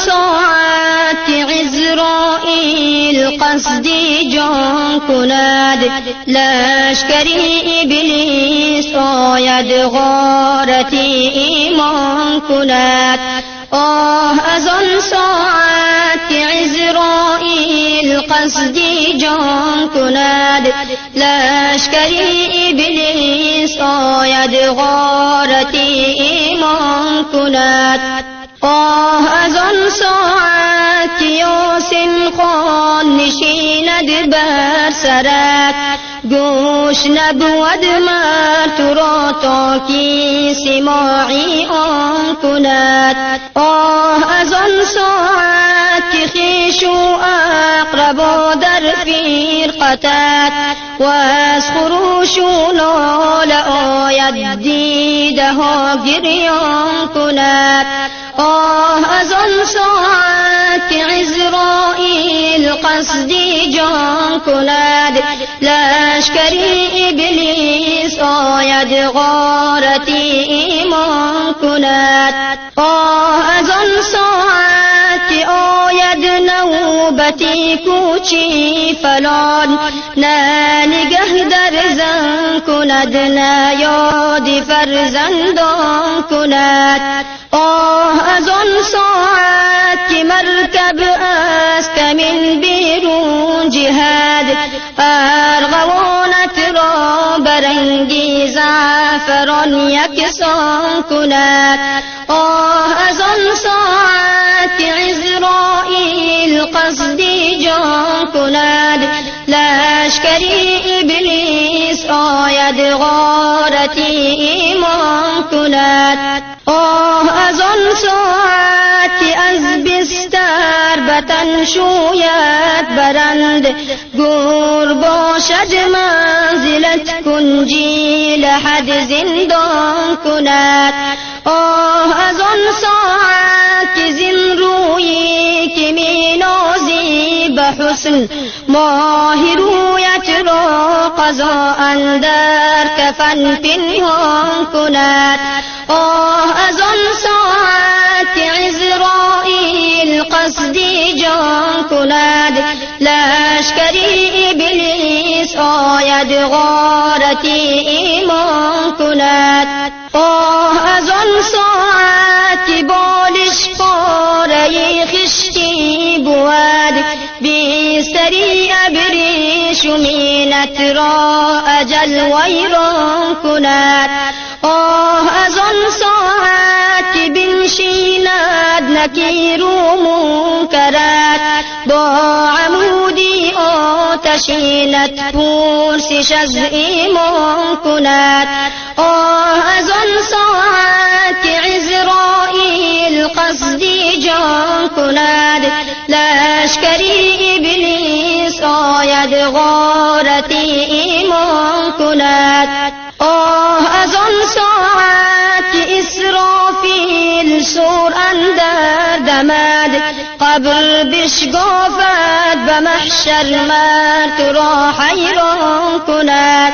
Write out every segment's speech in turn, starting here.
ساعت که عزرائیل قصدی جان کند، لشکری ابلیس آید غارتی ایمان کند. از آن ساعت که عزرائیل قصدی جان کند، لشکری ابلیس آید غارتی ایمان کند. از آن ساعت که یاسین خان نشیند بر سرت، گوش نبود مرد تو را تا کی سماعی آن کند. از آن ساعت که خویش و اقربا در فرقتت، و از خروش و ناله آید دیده ها گریان کند. از آن ساعت که عزرائیل قصدی جان کند، لشکری ابلیس آید غارتی ایمان کند. از آن ساعت که آید نوبتی کوچی فلان، نه نگه در زن کند، نه یاد فرزندان کند. از آن ساعت که مرکب است کمین بیرون جهاد، ارغوانت را برنگی زعفران یکسان کند. از آن ساعت که عزرائیل قصدی جان کند، لشکری ابلیس آید غارتی ایمان کند. از آن ساعت که از بستر بطن شوید برند، گور باشد منزلت کنجی لحد زندان کند. از آن ساعت که زین رویی که می نازی به حسن، ماه رویت را قضا اندر کفن پنهان کند. از آن ساعت که عزرائیل قصدی جان کند، لشکری ابلیس آید غارتی ایمان کند. از آن ساعت که بالش پاره خشتی بود، بیستری ابری شمینت را اجل ویران کند. از آن ساعت که بنشیند نکیر و منکرت، با عمودی آتشینت پرسش از ایمان کند. از آن ساعت که عزرائیل قصدی جان کند، لشکری ابلیس آید غارتی ایمان کند. از آن ساعت که اسرافیل سور اندر دمد، قبر بشگافد به محشر مرد را حیران کند.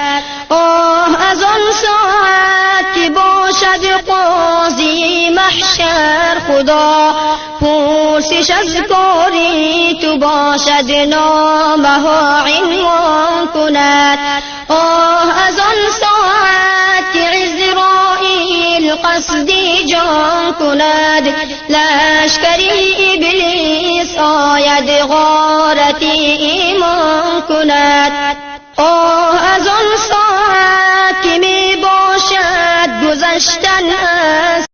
از آن ساعت که باشد قاضی محشر خدا، پرسش از کاری تو باشد نامه ها عنوان کند. از آن ساعت که عزرائیل قصدی جان کند، لشکری ابلیس آید غارتی ایمان کند. از آن ساعت که می باشد گذشته